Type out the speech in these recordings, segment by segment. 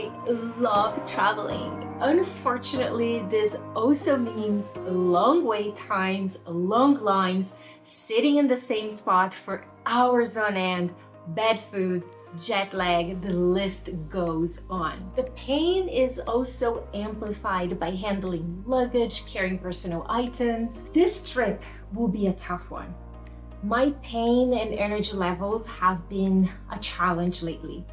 I love traveling. Unfortunately, this also means long wait times, long lines, sitting in the same spot for hours on end, bad food, jet lag, the list goes on. The pain is also amplified by handling luggage, carrying personal items. This trip will be a tough one. My pain and energy levels have been a challenge lately,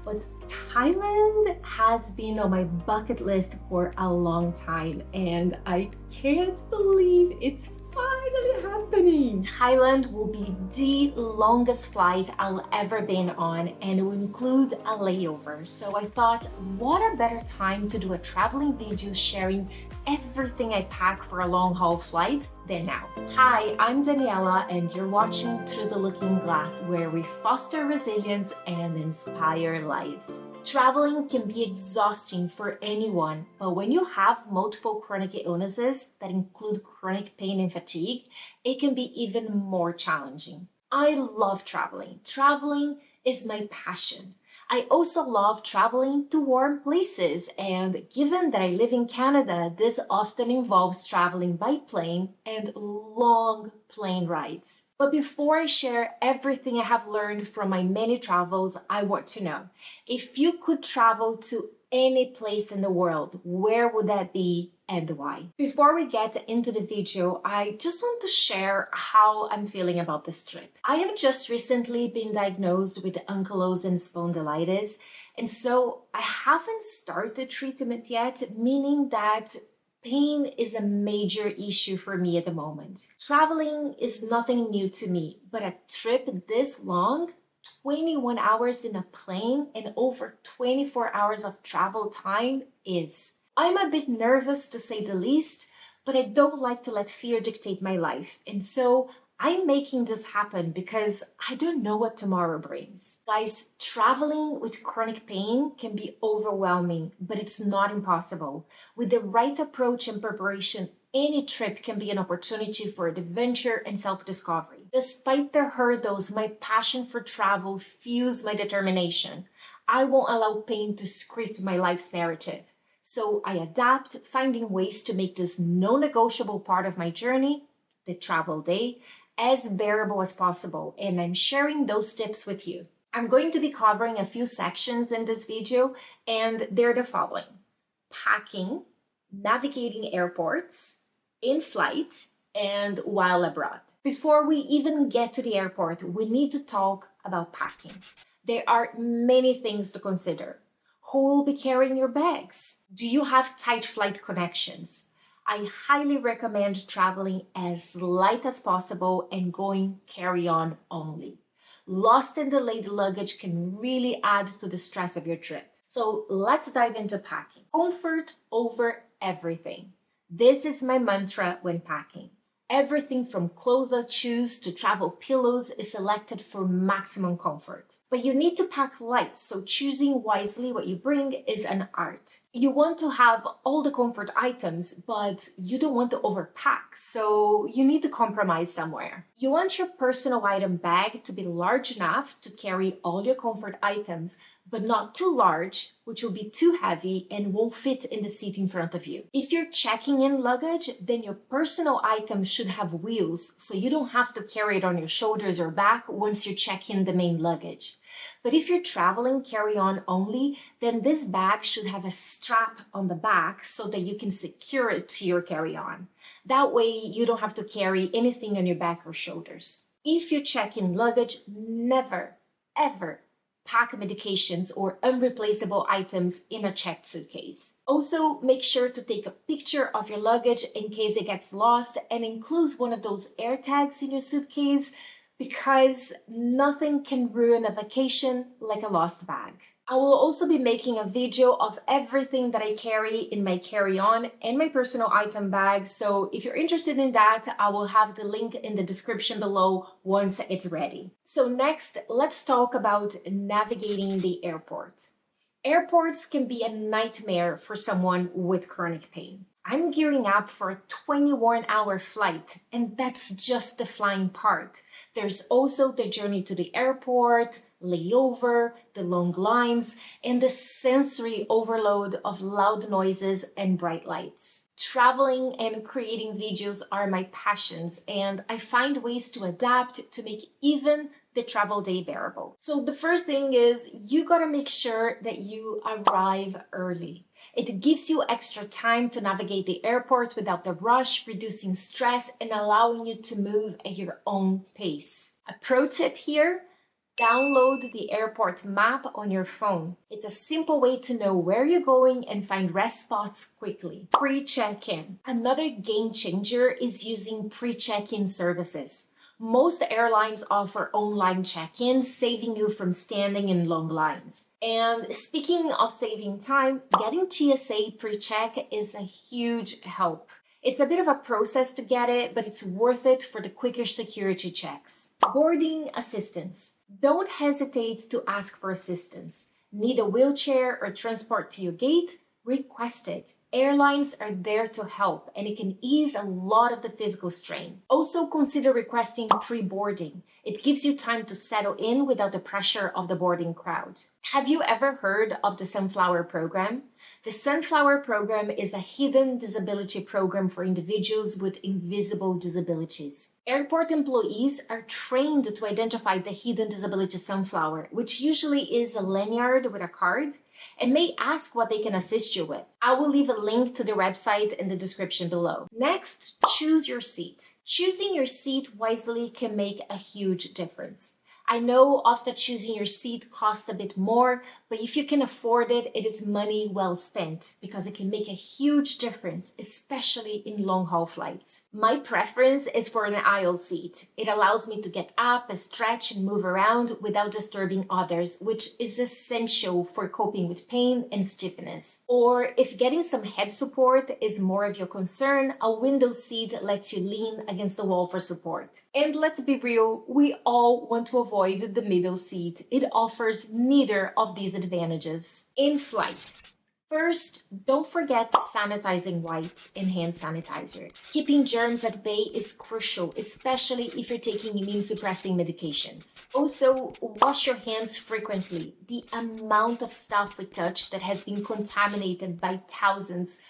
but Thailand has been on my bucket list for a long time and I can't believe it's finally happening. Thailand will be the longest flight I'll ever been on and it will include a layover. So I thought, what a better time to do a traveling video sharing everything I pack for a long haul flight than now. Hi, I'm Daniela and you're watching Through the Looking Glass, where we foster resilience and inspire lives. Traveling can be exhausting for anyone, but when you have multiple chronic illnesses that include chronic pain and fatigue, it can be even more challenging. I love traveling. Traveling is my passion. I also love traveling to warm places, and given that I live in Canada, this often involves traveling by plane and long plane rides. But before I share everything I have learned from my many travels, I want to know, if you could travel to any place in the world, where would that be and why? Before we get into the video, I just want to share how I'm feeling about this trip. I have just recently been diagnosed with Ankylosing Spondylitis, and so I haven't started treatment yet, meaning that pain is a major issue for me at the moment. Traveling is nothing new to me, but a trip this long, 21 hours in a plane and over 24 hours of travel time is. I'm a bit nervous to say the least, but I don't like to let fear dictate my life. And so I'm making this happen because I don't know what tomorrow brings. Guys, traveling with chronic pain can be overwhelming, but it's not impossible. With the right approach and preparation, any trip can be an opportunity for adventure and self-discovery. Despite the hurdles, my passion for travel fuels my determination. I won't allow pain to script my life's narrative. So I adapt, finding ways to make this non-negotiable part of my journey, the travel day, as bearable as possible, and I'm sharing those tips with you. I'm going to be covering a few sections in this video, and they're the following: packing, navigating airports, in flight, and while abroad. Before we even get to the airport, we need to talk about packing. There are many things to consider. Who will be carrying your bags? Do you have tight flight connections? I highly recommend traveling as light as possible and going carry-on only. Lost and delayed luggage can really add to the stress of your trip. So let's dive into packing. Comfort over everything. This is my mantra when packing. Everything from clothes I choose to travel pillows is selected for maximum comfort. But you need to pack light, so choosing wisely what you bring is an art. You want to have all the comfort items, but you don't want to overpack, so you need to compromise somewhere. You want your personal item bag to be large enough to carry all your comfort items, but not too large, which will be too heavy and won't fit in the seat in front of you. If you're checking in luggage, then your personal item should have wheels, so you don't have to carry it on your shoulders or back once you check in the main luggage. But if you're traveling carry-on only, then this bag should have a strap on the back so that you can secure it to your carry-on. That way, you don't have to carry anything on your back or shoulders. If you check in luggage, never, ever pack medications or unreplaceable items in a checked suitcase. Also, make sure to take a picture of your luggage in case it gets lost and include one of those air tags in your suitcase, because nothing can ruin a vacation like a lost bag. I will also be making a video of everything that I carry in my carry-on and my personal item bag, so if you're interested in that, I will have the link in the description below once it's ready. So next, let's talk about navigating the airport. Airports can be a nightmare for someone with chronic pain. I'm gearing up for a 21-hour flight, and that's just the flying part. There's also the journey to the airport, layover, the long lines, and the sensory overload of loud noises and bright lights. Traveling and creating videos are my passions, and I find ways to adapt to make even the travel day bearable. So the first thing is you gotta make sure that you arrive early. It gives you extra time to navigate the airport without the rush, reducing stress and allowing you to move at your own pace. A pro tip here: download the airport map on your phone. It's a simple way to know where you're going and find rest spots quickly. Pre-check-in. Another game changer is using pre-check-in services. Most airlines offer online check-in, saving you from standing in long lines. And speaking of saving time, getting TSA pre-check is a huge help. It's a bit of a process to get it, but it's worth it for the quicker security checks. Boarding assistance. Don't hesitate to ask for assistance. Need a wheelchair or transport to your gate? Request it. Airlines are there to help, and it can ease a lot of the physical strain. Also consider requesting pre-boarding. It gives you time to settle in without the pressure of the boarding crowd. Have you ever heard of the Sunflower Program? The Sunflower Program is a hidden disability program for individuals with invisible disabilities. Airport employees are trained to identify the hidden disability sunflower, which usually is a lanyard with a card, and may ask what they can assist you with. I will leave a link to the website in the description below. Next, choose your seat. Choosing your seat wisely can make a huge difference. I know often choosing your seat costs a bit more, but if you can afford it, it is money well spent because it can make a huge difference, especially in long-haul flights. My preference is for an aisle seat. It allows me to get up, stretch, and move around without disturbing others, which is essential for coping with pain and stiffness. Or if getting some head support is more of your concern, a window seat lets you lean against the wall for support. And let's be real, we all want to avoid the middle seat. It offers neither of these advantages. In flight. First, don't forget sanitizing wipes and hand sanitizer. Keeping germs at bay is crucial, especially if you're taking immune-suppressing medications. Also, wash your hands frequently. The amount of stuff we touch that has been contaminated by thousands,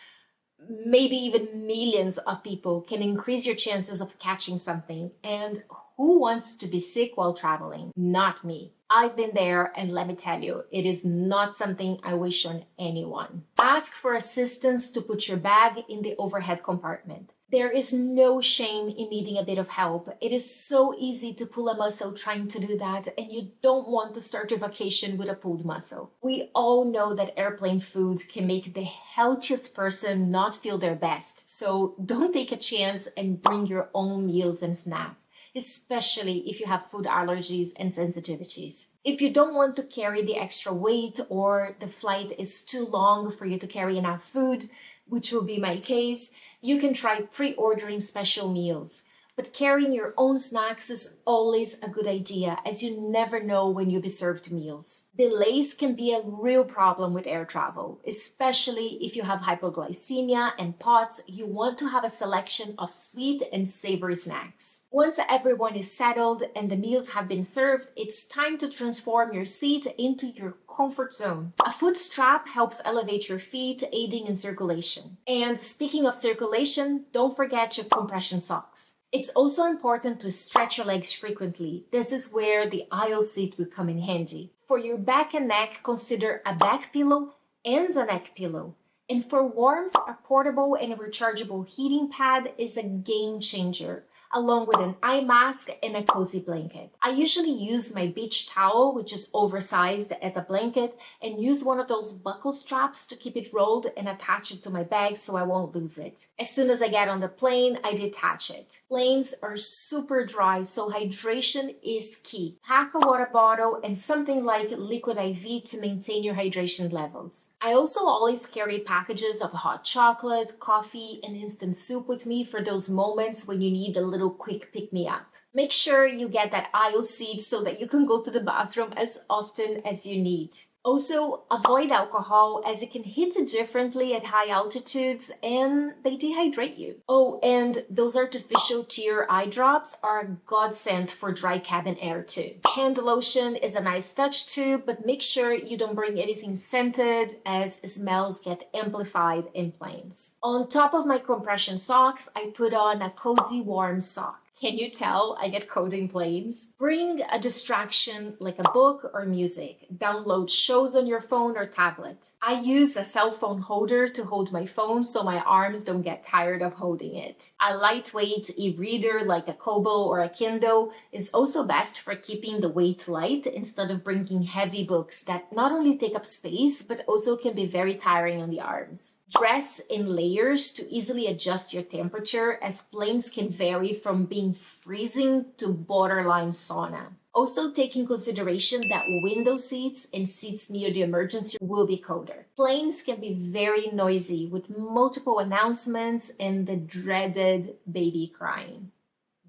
maybe even millions of people can increase your chances of catching something. And who wants to be sick while traveling? Not me. I've been there, and let me tell you, it is not something I wish on anyone. Ask for assistance to put your bag in the overhead compartment. There is no shame in needing a bit of help. It is so easy to pull a muscle trying to do that, and you don't want to start your vacation with a pulled muscle. We all know that airplane food can make the healthiest person not feel their best, so don't take a chance and bring your own meals and snacks, especially if you have food allergies and sensitivities. If you don't want to carry the extra weight or the flight is too long for you to carry enough food, which will be my case, you can try pre-ordering special meals. But carrying your own snacks is always a good idea, as you never know when you'll be served meals. Delays can be a real problem with air travel, especially if you have hypoglycemia and POTS. You want to have a selection of sweet and savory snacks. Once everyone is settled and the meals have been served, it's time to transform your seat into your comfort zone. A foot strap helps elevate your feet, aiding in circulation. And speaking of circulation, don't forget your compression socks. It's also important to stretch your legs frequently. This is where the aisle seat will come in handy. For your back and neck, consider a back pillow and a neck pillow. And for warmth, a portable and a rechargeable heating pad is a game changer, along with an eye mask and a cozy blanket. I usually use my beach towel, which is oversized, as a blanket, and use one of those buckle straps to keep it rolled and attach it to my bag so I won't lose it. As soon as I get on the plane, I detach it. Planes are super dry, so hydration is key. Pack a water bottle and something like liquid IV to maintain your hydration levels. I also always carry packages of hot chocolate, coffee, and instant soup with me for those moments when you need a little quick pick-me-up. Make sure you get that aisle seat so that you can go to the bathroom as often as you need. Also, avoid alcohol as it can hit differently at high altitudes and they dehydrate you. Oh, and those artificial tear eye drops are a godsend for dry cabin air too. Hand lotion is a nice touch too, but make sure you don't bring anything scented as smells get amplified in planes. On top of my compression socks, I put on a cozy warm sock. Can you tell I get cold in planes? Bring a distraction like a book or music. Download shows on your phone or tablet. I use a cell phone holder to hold my phone so my arms don't get tired of holding it. A lightweight e-reader like a Kobo or a Kindle is also best for keeping the weight light instead of bringing heavy books that not only take up space but also can be very tiring on the arms. Dress in layers to easily adjust your temperature as planes can vary from being freezing to borderline sauna. Also take in consideration that window seats and seats near the emergency will be colder. Planes can be very noisy with multiple announcements and the dreaded baby crying.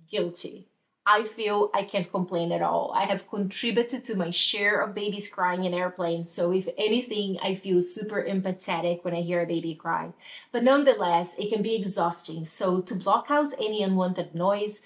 Guilty. I feel I can't complain at all. I have contributed to my share of babies crying in airplanes, so if anything, I feel super empathetic when I hear a baby cry. But nonetheless, it can be exhausting, so to block out any unwanted noise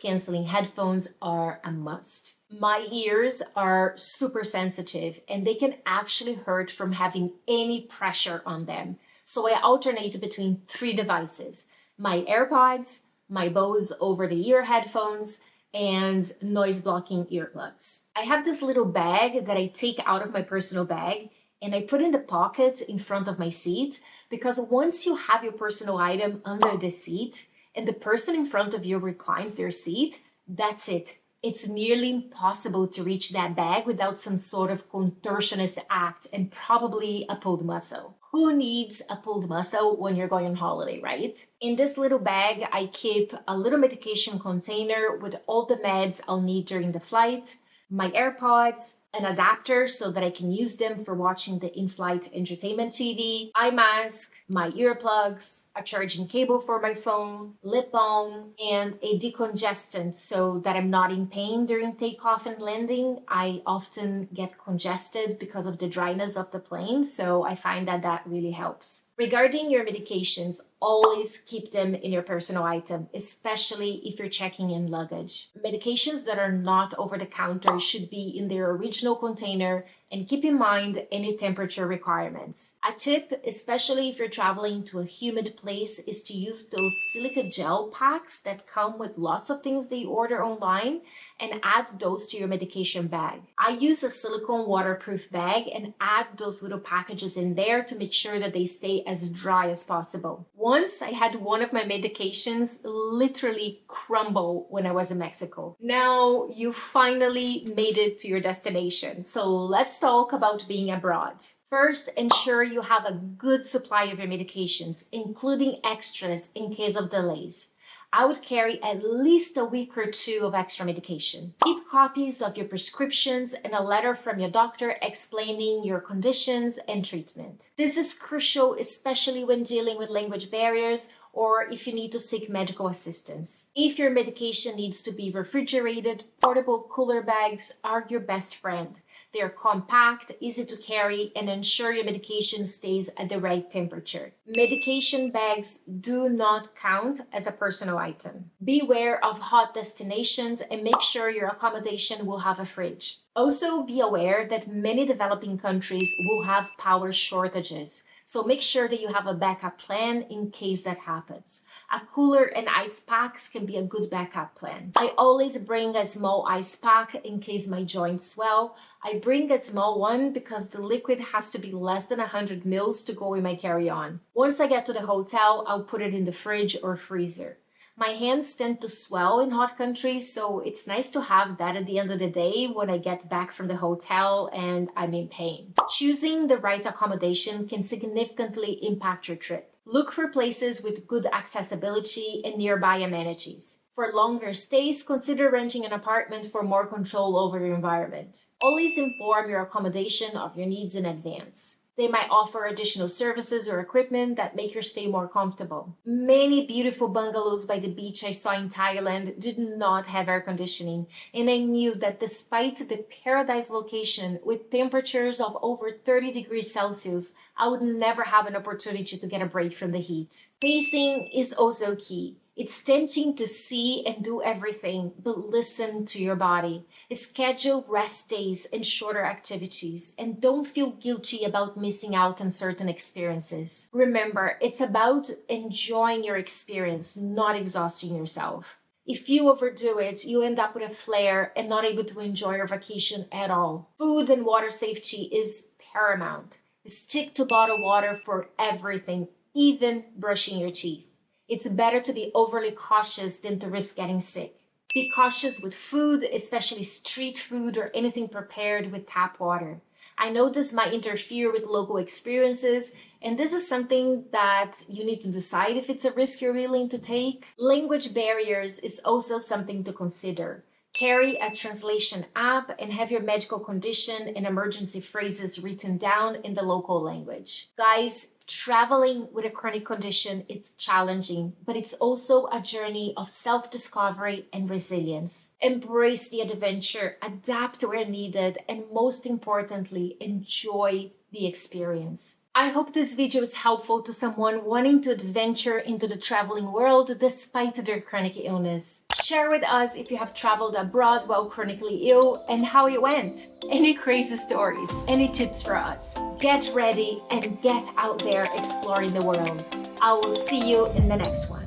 canceling headphones are a must. My ears are super sensitive and they can actually hurt from having any pressure on them, so I alternate between 3 devices: my AirPods, my Bose over-the-ear headphones, and noise-blocking earplugs. I have this little bag that I take out of my personal bag and I put in the pocket in front of my seat because once you have your personal item under the seat and the person in front of you reclines their seat, that's it. It's nearly impossible to reach that bag without some sort of contortionist act and probably a pulled muscle. Who needs a pulled muscle when you're going on holiday, right? In this little bag, I keep a little medication container with all the meds I'll need during the flight, my AirPods, an adapter so that I can use them for watching the in-flight entertainment TV, eye mask, my earplugs, a charging cable for my phone, lip balm, and a decongestant so that I'm not in pain during takeoff and landing. I often get congested because of the dryness of the plane, so I find that that really helps. Regarding your medications, always keep them in your personal item, especially if you're checking in luggage. Medications that are not over the counter should be in their original container, and keep in mind any temperature requirements. A tip, especially if you're traveling to a humid place, is to use those silica gel packs that come with lots of things that you order online and add those to your medication bag. I use a silicone waterproof bag and add those little packages in there to make sure that they stay as dry as possible. Once I had one of my medications literally crumble when I was in Mexico. Now you finally made it to your destination, so let's talk about being abroad. First, ensure you have a good supply of your medications, including extras in case of delays. I would carry at least a week or 2 of extra medication. Keep copies of your prescriptions and a letter from your doctor explaining your conditions and treatment. This is crucial, especially when dealing with language barriers or if you need to seek medical assistance. If your medication needs to be refrigerated, portable cooler bags are your best friend. They are compact, easy to carry, and ensure your medication stays at the right temperature. Medication bags do not count as a personal item. Beware of hot destinations and make sure your accommodation will have a fridge. Also, be aware that many developing countries will have power shortages. So make sure that you have a backup plan in case that happens. A cooler and ice packs can be a good backup plan. I always bring a small ice pack in case my joints swell. I bring a small one because the liquid has to be less than 100 ml to go in my carry-on. Once I get to the hotel, I'll put it in the fridge or freezer. My hands tend to swell in hot countries, so it's nice to have that at the end of the day when I get back from the hotel and I'm in pain. Choosing the right accommodation can significantly impact your trip. Look for places with good accessibility and nearby amenities. For longer stays, consider renting an apartment for more control over your environment. Always inform your accommodation of your needs in advance. They might offer additional services or equipment that make your stay more comfortable. Many beautiful bungalows by the beach I saw in Thailand did not have air conditioning, and I knew that despite the paradise location with temperatures of over 30 degrees Celsius, I would never have an opportunity to get a break from the heat. Pacing is also key. It's tempting to see and do everything, but listen to your body. Schedule rest days and shorter activities, and don't feel guilty about missing out on certain experiences. Remember, it's about enjoying your experience, not exhausting yourself. If you overdo it, you end up with a flare and not able to enjoy your vacation at all. Food and water safety is paramount. Stick to bottled water for everything, even brushing your teeth. It's better to be overly cautious than to risk getting sick. Be cautious with food, especially street food or anything prepared with tap water. I know this might interfere with local experiences, and this is something that you need to decide if it's a risk you're willing to take. Language barriers is also something to consider. Carry a translation app and have your medical condition and emergency phrases written down in the local language. Guys, traveling with a chronic condition is challenging, but it's also a journey of self-discovery and resilience. Embrace the adventure, adapt where needed, and most importantly, enjoy the experience. I hope this video is helpful to someone wanting to adventure into the traveling world despite their chronic illness. Share with us if you have traveled abroad while chronically ill and how it went. Any crazy stories, any tips for us. Get ready and get out there exploring the world. I will see you in the next one.